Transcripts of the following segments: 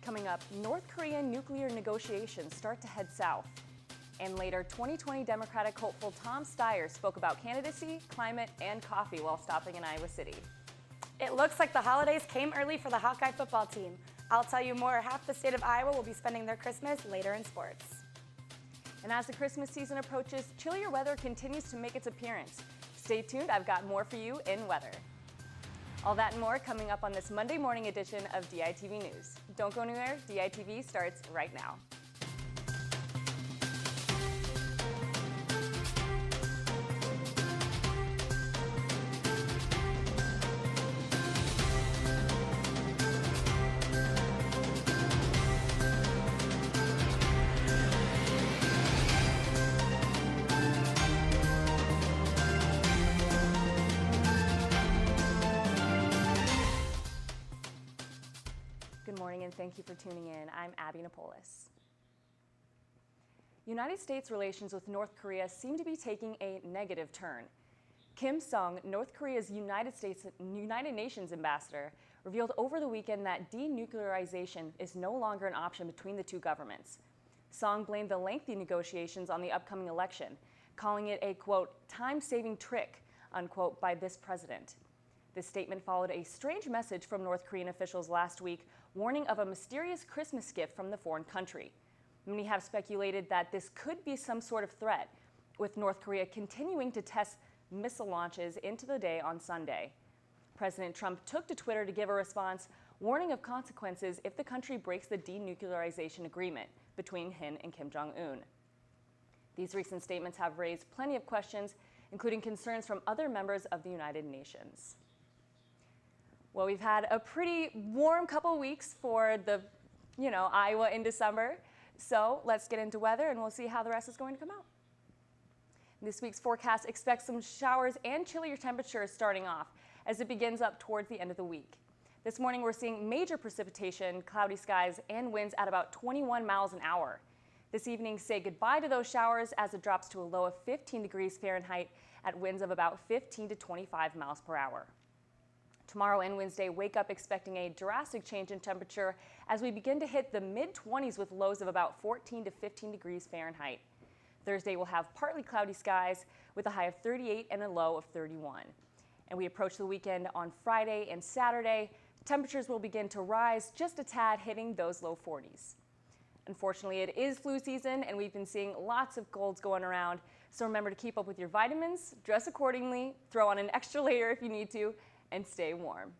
Coming up, North Korean nuclear negotiations start to head south. And later, 2020 Democratic hopeful Tom Steyer spoke about candidacy, climate, and coffee while stopping in Iowa City. It looks like the holidays came early for the Hawkeye football team. I'll tell you more. Half the state of Iowa will be spending their Christmas later in sports. And as the Christmas season approaches, chillier weather continues to make its appearance. Stay tuned, I've got more for you in weather. All that and more coming up on this Monday morning edition of DITV News. Don't go anywhere, DITV starts right now. Good morning and thank you for tuning in. I'm Abby Napolis. United States relations with North Korea seem to be taking a negative turn. Kim Sung, North Korea's United Nations ambassador, revealed over the weekend that denuclearization is no longer an option between the two governments. Sung blamed the lengthy negotiations on the upcoming election, calling it a, quote, time-saving trick, unquote, by this president. This statement followed a strange message from North Korean officials last week, warning of a mysterious Christmas gift from the foreign country. Many have speculated that this could be some sort of threat, with North Korea continuing to test missile launches into the day on Sunday. President Trump took to Twitter to give a response, warning of consequences if the country breaks the denuclearization agreement between him and Kim Jong-un. These recent statements have raised plenty of questions, including concerns from other members of the United Nations. Well, we've had a pretty warm couple weeks for the, Iowa in December. So let's get into weather and we'll see how the rest is going to come out. This week's forecast expects some showers and chillier temperatures starting off as it begins up towards the end of the week. This morning we're seeing major precipitation, cloudy skies, and winds at about 21 miles an hour. This evening, say goodbye to those showers as it drops to a low of 15 degrees Fahrenheit at winds of about 15 to 25 miles per hour. Tomorrow and Wednesday, wake up expecting a drastic change in temperature as we begin to hit the mid-20s with lows of about 14 to 15 degrees Fahrenheit. Thursday will have partly cloudy skies with a high of 38 and a low of 31. And we approach the weekend on Friday and Saturday. Temperatures will begin to rise just a tad, hitting those low 40s. Unfortunately, it is flu season and we've been seeing lots of colds going around. So remember to keep up with your vitamins, dress accordingly, throw on an extra layer if you need to, and stay warm.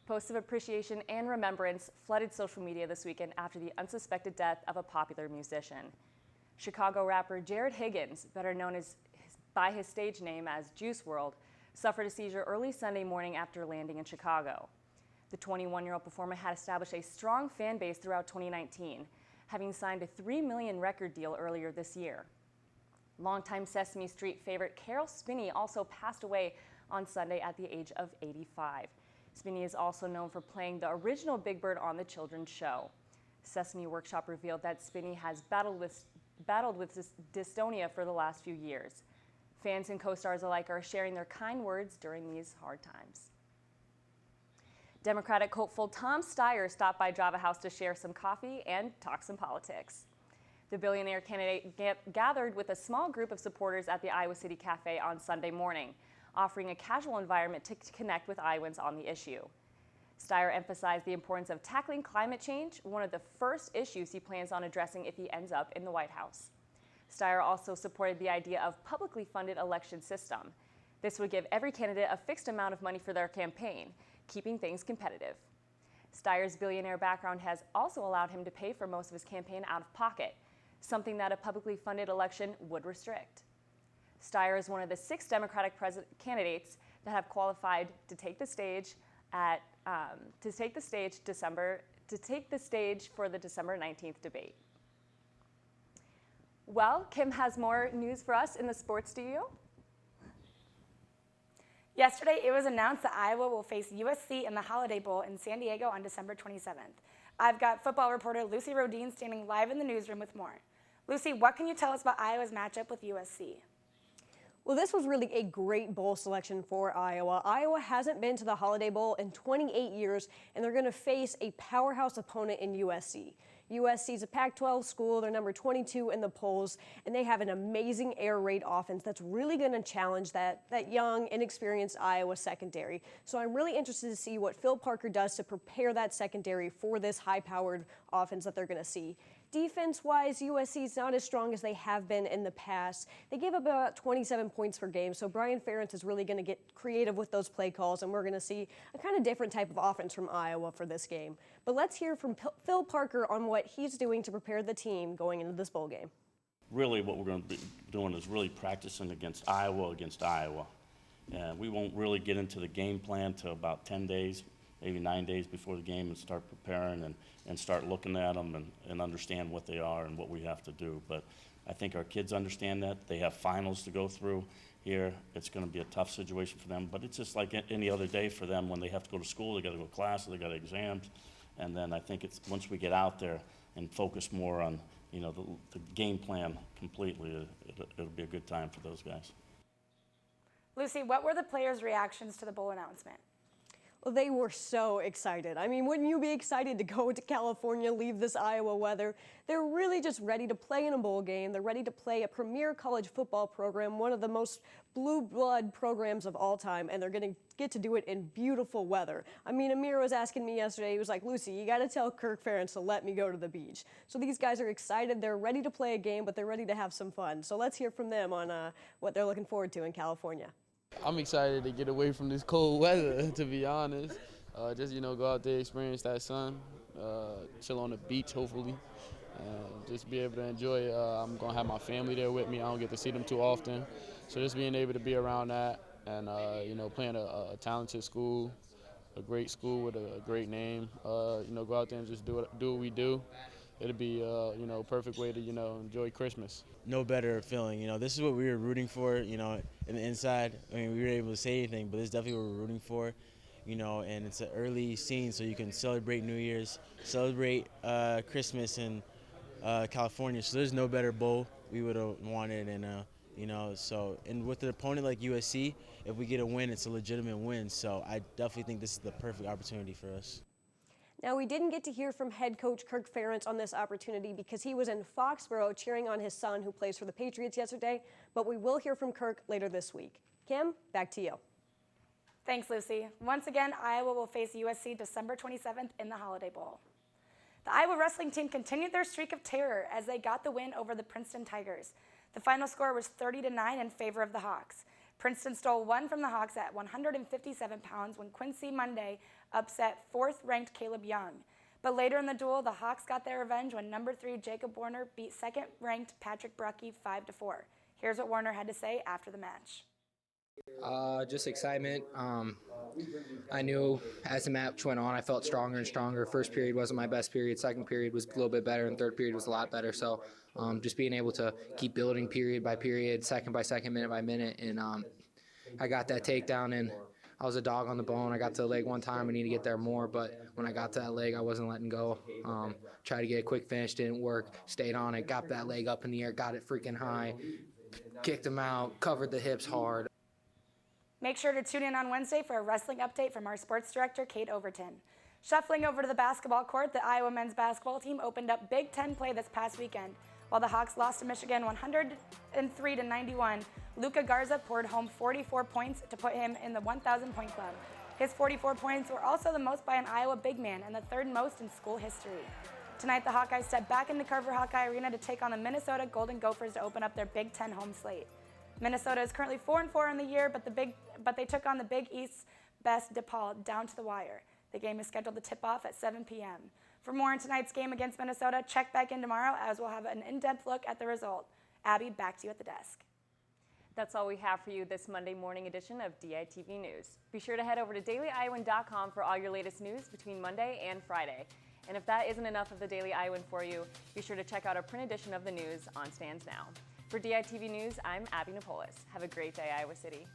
Posts of appreciation and remembrance flooded social media this weekend after the unsuspected death of a popular musician. Chicago rapper Jared Higgins, better known by his stage name as Juice WRLD, suffered a seizure early Sunday morning after landing in Chicago. The 21-year-old performer had established a strong fan base throughout 2019, having signed a $3 million record deal earlier this year. Longtime Sesame Street favorite Carol Spinney also passed away on Sunday at the age of 85. Spinney is also known for playing the original Big Bird on the children's show. Sesame Workshop revealed that Spinney has battled with dystonia for the last few years. Fans and co-stars alike are sharing their kind words during these hard times. Democratic hopeful Tom Steyer stopped by Java House to share some coffee and talk some politics. The billionaire candidate gathered with a small group of supporters at the Iowa City Cafe on Sunday morning, offering a casual environment to connect with Iowans on the issue. Steyer emphasized the importance of tackling climate change, one of the first issues he plans on addressing if he ends up in the White House. Steyer also supported the idea of publicly funded election system. This would give every candidate a fixed amount of money for their campaign, keeping things competitive. Steyer's billionaire background has also allowed him to pay for most of his campaign out of pocket, something that a publicly funded election would restrict. Steyer is one of the 6 Democratic candidates that have qualified to take the stage for the December 19th debate. Well, Kim has more news for us in the sports studio. Yesterday, it was announced that Iowa will face USC in the Holiday Bowl in San Diego on December 27th. I've got football reporter Lucy Rodine standing live in the newsroom with more. Lucy, what can you tell us about Iowa's matchup with USC? Well, this was really a great bowl selection for Iowa. Iowa hasn't been to the Holiday Bowl in 28 years, and they're going to face a powerhouse opponent in USC. USC is a Pac-12 school. They're number 22 in the polls, and they have an amazing air raid offense that's really going to challenge that young, inexperienced Iowa secondary. So I'm really interested to see what Phil Parker does to prepare that secondary for this high-powered offense that they're going to see. Defense-wise, USC is not as strong as they have been in the past. They gave up about 27 points per game, so Brian Ferentz is really going to get creative with those play calls, and we're going to see a kind of different type of offense from Iowa for this game. But let's hear from Phil Parker on what he's doing to prepare the team going into this bowl game. Really what we're going to be doing is really practicing against Iowa. And we won't really get into the game plan till about 10 days, maybe 9 days before the game, and start preparing and start looking at them and understand what they are and what we have to do. But I think our kids understand that. They have finals to go through here. It's going to be a tough situation for them, but it's just like any other day for them when they have to go to school. They got to go to class, they got exams. And then I think it's once we get out there and focus more on, you know, the game plan completely, it'll be a good time for those guys. Lucy, what were the players' reactions to the bowl announcement? Well, they were so excited. I mean, wouldn't you be excited to go to California, leave this Iowa weather? They're really just ready to play in a bowl game. They're ready to play a premier college football program, one of the most blue blood programs of all time, and they're going to get to do it in beautiful weather. I mean, Amir was asking me yesterday, he was like, Lucy, you got to tell Kirk Ferentz to let me go to the beach. So these guys are excited. They're ready to play a game, but they're ready to have some fun. So let's hear from them on what they're looking forward to in California. I'm excited to get away from this cold weather, to be honest. Just, you know, go out there, experience that sun, chill on the beach, hopefully, and just be able to enjoy it. I'm going to have my family there with me. I don't get to see them too often. So just being able to be around that and, you know, playing a talented school, a great school with a great name, you know, go out there and just do what we do. It'll be, you know, a perfect way to, you know, enjoy Christmas. No better feeling. You know, this is what we were rooting for, you know, in the inside. I mean, we were able to say anything, but this is definitely what we're rooting for, you know, and it's an early scene, so you can celebrate New Year's, celebrate Christmas in California. So there's no better bowl we would have wanted, and, you know, so, and with an opponent like USC, if we get a win, it's a legitimate win. So I definitely think this is the perfect opportunity for us. Now, we didn't get to hear from head coach Kirk Ferentz on this opportunity because he was in Foxborough cheering on his son who plays for the Patriots yesterday, but we will hear from Kirk later this week. Kim, back to you. Thanks, Lucy. Once again, Iowa will face USC December 27th in the Holiday Bowl. The Iowa wrestling team continued their streak of terror as they got the win over the Princeton Tigers. The final score was 30-9 in favor of the Hawks. Princeton stole one from the Hawks at 157 pounds when Quincy Monday upset fourth-ranked Caleb Young. But later in the duel, the Hawks got their revenge when number 3 Jacob Warner beat second-ranked Patrick Bruckey 5-4. Here's what Warner had to say after the match. Just excitement. I knew as the match went on, I felt stronger and stronger. First period wasn't my best period. Second period was a little bit better, and third period was a lot better. So just being able to keep building period by period, second by second, minute by minute, and I got that takedown, and I was a dog on the bone. I got to the leg one time. I need to get there more, but when I got to that leg, I wasn't letting go. Tried to get a quick finish, didn't work. Stayed on it, got that leg up in the air, got it freaking high, kicked him out, covered the hips hard. Make sure to tune in on Wednesday for a wrestling update from our sports director, Kate Overton. Shuffling over to the basketball court, the Iowa men's basketball team opened up Big Ten play this past weekend. While the Hawks lost to Michigan 103-91, Luka Garza poured home 44 points to put him in the 1,000-point club. His 44 points were also the most by an Iowa big man and the third most in school history. Tonight, the Hawkeyes step back into Carver Hawkeye Arena to take on the Minnesota Golden Gophers to open up their Big Ten home slate. Minnesota is currently 4-4 in the year, but they took on the Big East's best DePaul down to the wire. The game is scheduled to tip off at 7 p.m. For more on tonight's game against Minnesota, check back in tomorrow as we'll have an in-depth look at the result. Abby, back to you at the desk. That's all we have for you this Monday morning edition of DITV News. Be sure to head over to dailyiowan.com for all your latest news between Monday and Friday. And if that isn't enough of the Daily Iowan for you, be sure to check out our print edition of the news on stands now. For DITV News, I'm Abby Napolis. Have a great day, Iowa City.